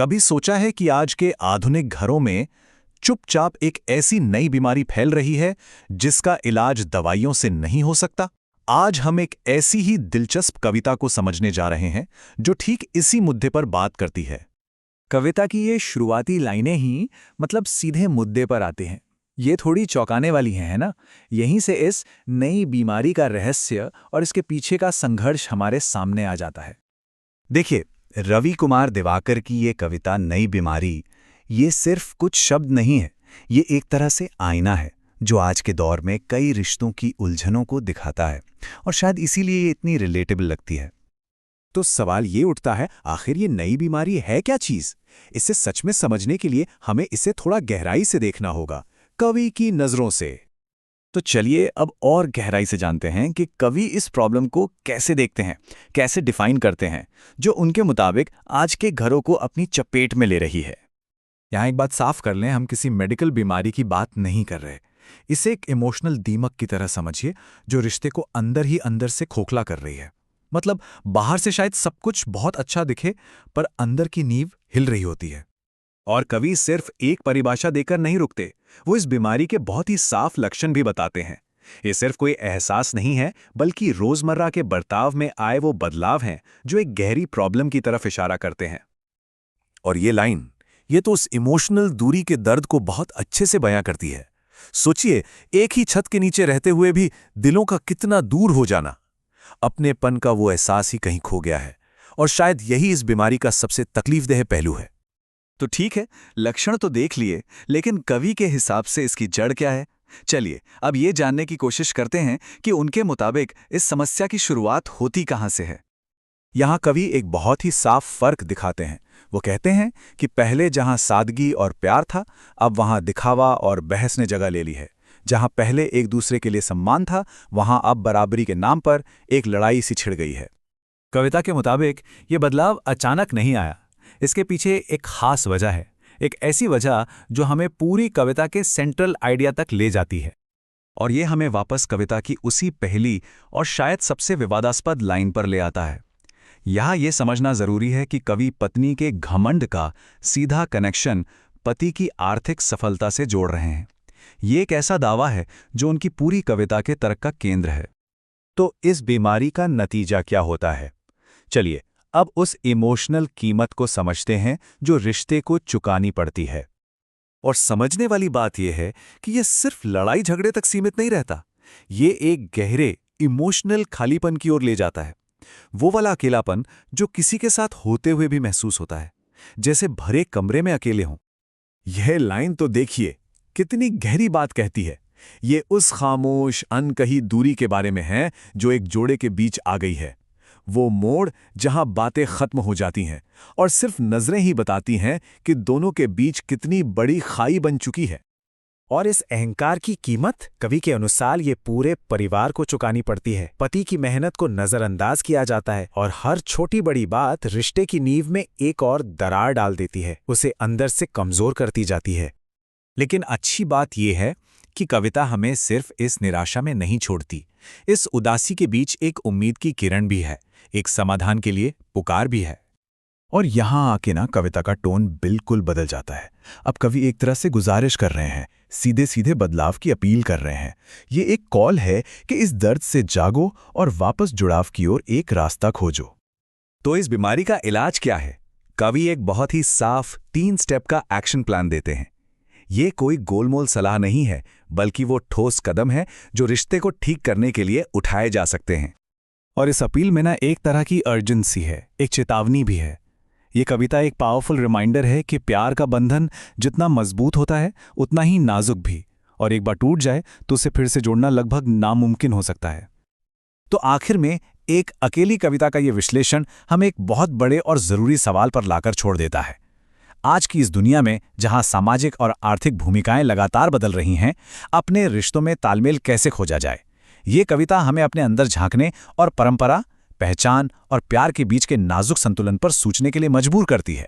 कभी सोचा है कि आज के आधुनिक घरों में चुपचाप एक ऐसी नई बीमारी फैल रही है जिसका इलाज दवाइयों से नहीं हो सकता? आज हम एक ऐसी ही दिलचस्प कविता को समझने जा रहे हैं जो ठीक इसी मुद्दे पर बात करती है। कविता की ये शुरुआती लाइनें ही मतलब सीधे मुद्दे पर आते हैं। ये थोड़ी चौंकाने वाली हैं, है ना? यहीं से इस नई बीमारी का रहस्य और इसके पीछे का संघर्ष हमारे सामने आ जाता है। देखिए, रवि कुमार दिवाकर की ये कविता नई बीमारी, ये सिर्फ कुछ शब्द नहीं है। ये एक तरह से आईना है जो आज के दौर में कई रिश्तों की उलझनों को दिखाता है, और शायद इसीलिए ये इतनी रिलेटेबल लगती है। तो सवाल ये उठता है, आखिर ये नई बीमारी है क्या चीज? इसे सच में समझने के लिए हमें इसे थोड़ा गहराई से देखना होगा, कवि की नजरों से। तो चलिए अब और गहराई से जानते हैं कि कवि इस प्रॉब्लम को कैसे देखते हैं, कैसे डिफाइन करते हैं, जो उनके मुताबिक आज के घरों को अपनी चपेट में ले रही है। यहाँ एक बात साफ कर लें, हम किसी मेडिकल बीमारी की बात नहीं कर रहे। इसे एक इमोशनल दीमक की तरह समझिए जो रिश्ते को अंदर ही अंदर से खोखला कर रही है। मतलब बाहर से शायद सब कुछ बहुत अच्छा दिखे, पर अंदर की नींव हिल रही होती है। और कवि सिर्फ एक परिभाषा देकर नहीं रुकते, वो इस बीमारी के बहुत ही साफ लक्षण भी बताते हैं। ये सिर्फ कोई एहसास नहीं है, बल्कि रोजमर्रा के बर्ताव में आए वो बदलाव हैं जो एक गहरी प्रॉब्लम की तरफ इशारा करते हैं। और ये लाइन, ये तो उस इमोशनल दूरी के दर्द को बहुत अच्छे से बयां करती है। सोचिए, एक ही छत के नीचे रहते हुए भी दिलों का कितना दूर हो जाना। अपनेपन का वो एहसास ही कहीं खो गया है, और शायद यही इस बीमारी का सबसे तकलीफदेह पहलू है। तो ठीक है, लक्षण तो देख लिए, लेकिन कवि के हिसाब से इसकी जड़ क्या है? चलिए अब ये जानने की कोशिश करते हैं कि उनके मुताबिक इस समस्या की शुरुआत होती कहाँ से है। यहाँ कवि एक बहुत ही साफ फर्क दिखाते हैं। वो कहते हैं कि पहले जहाँ सादगी और प्यार था, अब वहाँ दिखावा और बहस ने जगह ले ली है। जहाँ पहले एक दूसरे के लिए सम्मान था, वहाँ अब बराबरी के नाम पर एक लड़ाई सी छिड़ गई है। कविता के मुताबिक ये बदलाव अचानक नहीं आया। इसके पीछे एक खास वजह है, एक ऐसी वजह जो हमें पूरी कविता के सेंट्रल आइडिया तक ले जाती है। और ये हमें वापस कविता की उसी पहली और शायद सबसे विवादास्पद लाइन पर ले आता है। यहाँ ये समझना जरूरी है कि कवि पत्नी के घमंड का सीधा कनेक्शन पति की आर्थिक सफलता से जोड़ रहे हैं। ये एक ऐसा दावा है जो उनकी पूरी कविता के तर्क का केंद्र है। तो इस बीमारी का नतीजा क्या होता है? चलिए अब उस इमोशनल कीमत को समझते हैं जो रिश्ते को चुकानी पड़ती है। और समझने वाली बात यह है कि यह सिर्फ लड़ाई झगड़े तक सीमित नहीं रहता। ये एक गहरे इमोशनल खालीपन की ओर ले जाता है। वो वाला अकेलापन जो किसी के साथ होते हुए भी महसूस होता है, जैसे भरे कमरे में अकेले हों। यह लाइन तो देखिए कितनी गहरी बात कहती है। ये उस खामोश अनकही दूरी के बारे में है जो एक जोड़े के बीच आ गई है। वो मोड़ जहां बातें खत्म हो जाती हैं और सिर्फ नजरें ही बताती हैं कि दोनों के बीच कितनी बड़ी खाई बन चुकी है। और इस अहंकार की कीमत कवि के अनुसार ये पूरे परिवार को चुकानी पड़ती है। पति की मेहनत को नजरअंदाज किया जाता है और हर छोटी बड़ी बात रिश्ते की नींव में एक और दरार डाल देती है, उसे अंदर से कमजोर करती जाती है। लेकिन अच्छी बात यह है कि कविता हमें सिर्फ इस निराशा में नहीं छोड़ती। इस उदासी के बीच एक उम्मीद की किरण भी है, एक समाधान के लिए पुकार भी है। और यहां आके ना कविता का टोन बिल्कुल बदल जाता है। अब कवि एक तरह से गुजारिश कर रहे हैं, सीधे सीधे बदलाव की अपील कर रहे हैं। ये एक कॉल है कि इस दर्द से जागो और वापस जुड़ाव की ओर एक रास्ता खोजो। तो इस बीमारी का इलाज क्या है? कवि एक बहुत ही साफ 3 स्टेप का एक्शन प्लान देते हैं। ये कोई गोलमोल सलाह नहीं है, बल्कि वो ठोस कदम है जो रिश्ते को ठीक करने के लिए उठाए जा सकते हैं। और इस अपील में ना एक तरह की अर्जेंसी है, एक चेतावनी भी है। ये कविता एक पावरफुल रिमाइंडर है कि प्यार का बंधन जितना मजबूत होता है उतना ही नाजुक भी, और एक बार टूट जाए तो उसे फिर से जोड़ना लगभग नामुमकिन हो सकता है। तो आखिर में एक अकेली कविता का ये विश्लेषण हमें एक बहुत बड़े और जरूरी सवाल पर लाकर छोड़ देता है। आज की इस दुनिया में जहां सामाजिक और आर्थिक भूमिकाएं लगातार बदल रही हैं, अपने रिश्तों में तालमेल कैसे खोजा जाए? ये कविता हमें अपने अंदर झांकने और परंपरा, पहचान और प्यार के बीच के नाजुक संतुलन पर सोचने के लिए मजबूर करती है।